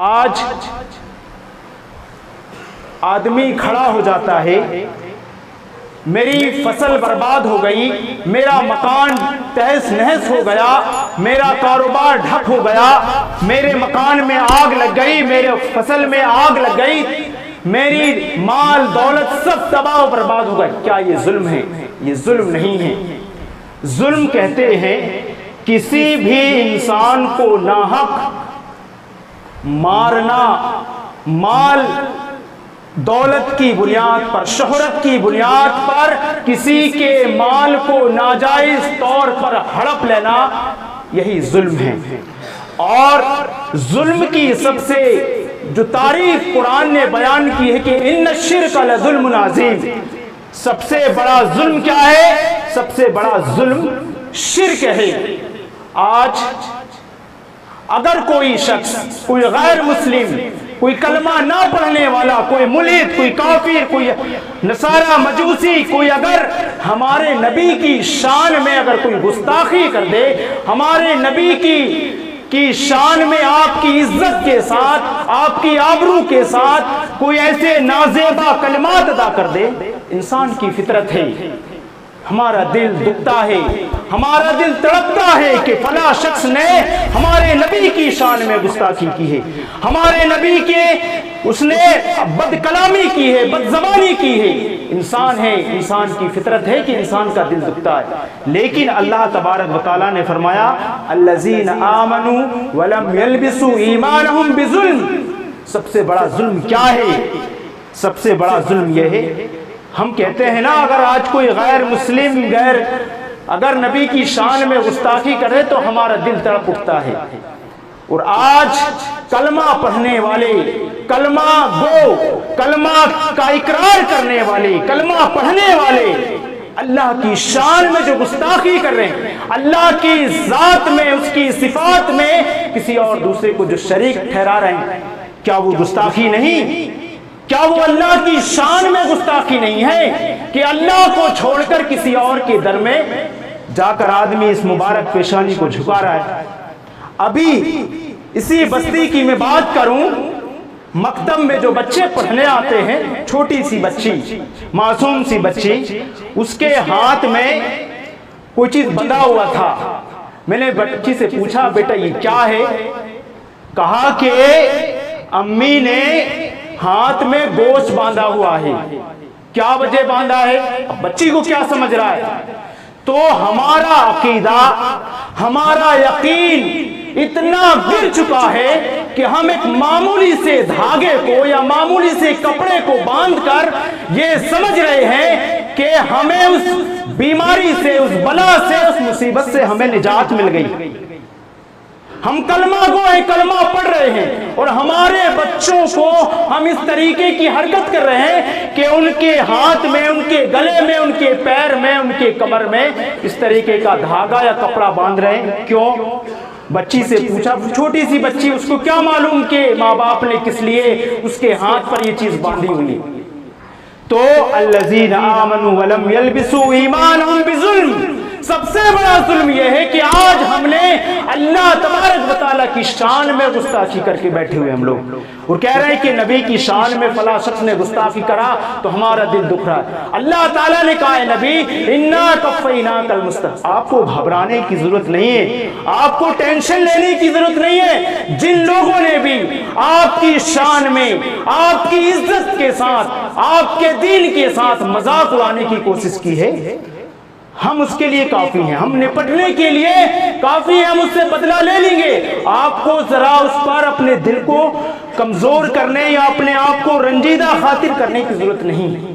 آج آدمی کھڑا ہو جاتا ہے، میری فصل برباد ہو گئی، میرا مکان تہس نہس ہو گیا، میرا کاروبار ڈھک ہو گیا، میرے مکان میں آگ لگ گئی، میرے فصل میں آگ لگ گئی، میری مال دولت سب تباہ و برباد ہو گئے. کیا یہ ظلم ہے؟ یہ ظلم نہیں ہے. ظلم کہتے ہیں کسی بھی انسان کو ناحق مارنا، مال دولت کی بنیاد پر، شہرت کی بنیاد پر کسی کے مال کو ناجائز طور پر ہڑپ لینا، یہی ظلم ہے. اور ظلم کی سب سے جو تعریف قرآن نے بیان کی ہے کہ ان الشرک لظلم عظیم، سب سے بڑا ظلم کیا ہے؟ سب سے بڑا ظلم شرک ہے. آج اگر کوئی شخص، کوئی غیر مسلم، کوئی کلمہ نہ پڑھنے والا، کوئی ملحد، کوئی کافر، کوئی نصارہ مجوسی، کوئی اگر ہمارے نبی کی شان میں اگر کوئی گستاخی کر دے، ہمارے نبی کی شان میں آپ کی عزت کے ساتھ، آپ کی آبرو کے ساتھ کوئی ایسے نازیبا کلمات ادا کر دے، انسان کی فطرت ہے، ہمارا دل دکھتا ہے، ہمارا دل تڑپتا ہے کہ فلاں شخص نے ہمارے نبی کی شان میں گستاخی کی ہے، ہمارے نبی کے اس نے بد کلامی کی ہے، بد زبانی کی ہے. انسان ہے، انسان کی فطرت ہے کہ انسان کا دل دکھتا ہے. لیکن اللہ تبارک و تعالیٰ نے فرمایا الذین آمنوا ولم یلبسوا ایمانہم بظلم. سب سے بڑا ظلم کیا ہے؟ سب سے بڑا ظلم یہ ہے، ہم کہتے ہیں نا اگر آج کوئی غیر مسلم اگر نبی کی شان میں گستاخی کرے تو ہمارا دل تڑپ اٹھتا ہے. اور آج کلمہ پڑھنے والے، کلمہ گو، کلمہ کا اقرار کرنے والے، کلمہ پڑھنے والے اللہ کی شان میں جو گستاخی کر رہے ہیں، اللہ کی ذات میں، اس کی صفات میں کسی اور دوسرے کو جو شریک ٹھہرا رہے ہیں، کیا وہ گستاخی نہیں؟ کیا وہ اللہ کی شان میں گستاخی نہیں ہے کہ اللہ کو چھوڑ کر کسی اور کے در میں جا کر آدمی اس مبارک پیشانی کو جھکا رہا ہے؟ ابھی اسی بستی کی میں بات کروں، مکتب میں جو بچے پڑھنے آتے ہیں، چھوٹی سی بچی، معصوم سی بچی، اس کے ہاتھ میں کوئی چیز بندھا ہوا تھا. میں نے بچی سے پوچھا بیٹا یہ کیا ہے؟ کہا کہ امی نے ہاتھ میں گوشت باندھا ہوا ہے. کیا وجہ باندھا ہے؟ اب بچی کو کیا سمجھ رہا ہے؟ تو ہمارا عقیدہ، ہمارا یقین اتنا گر چکا ہے کہ ہم ایک معمولی سے دھاگے کو یا معمولی سے کپڑے کو باندھ کر یہ سمجھ رہے ہیں کہ ہمیں اس بیماری سے، اس بلا سے، اس مصیبت سے ہمیں نجات مل گئی. ہم کلمہ گو ہیں، کلمہ پڑھ رہے ہیں، اور ہمارے بچوں کو ہم اس طریقے کی حرکت کر رہے ہیں کہ ان کے ہاتھ میں، ان کے گلے میں، ان کے پیر میں، ان کے کمر میں اس طریقے کا دھاگا یا کپڑا باندھ رہے ہیں. کیوں؟ بچی سے پوچھا، چھوٹی سی بچی، اس کو کیا معلوم کہ ماں باپ نے کس لیے اس کے ہاتھ پر یہ چیز باندھی ہوئی. تو الذین آمنوا ولم یلبسوا ایمانہم بظلم، سب سے بڑا ظلم یہ ہے کہ آج ہم نے اللہ تبارک و تعالیٰ کی شان میں گستاخی کر کے بیٹھے ہوئے ہم لوگ، اور کہہ رہے ہیں کہ نبی کی شان میں فلاں شخص نے گستاخی کرا تو ہمارا دل دکھ رہا ہے. اللہ تعالیٰ نے کہا ہے نبی انا کفیناک المستہزئین، آپ کو گھبرانے کی ضرورت نہیں ہے، آپ کو ٹینشن لینے کی ضرورت نہیں ہے. جن لوگوں نے بھی آپ کی شان میں، آپ کی عزت کے ساتھ، آپ کے دین کے ساتھ مذاق اڑانے کی کوشش کی ہے، ہم اس کے لیے کافی ہیں، ہم نپٹنے کے لیے کافی ہیں، ہم اس سے بدلہ لے لیں گے. آپ کو ذرا اس پر اپنے دل کو کمزور کرنے یا اپنے آپ کو رنجیدہ خاطر کرنے کی ضرورت نہیں.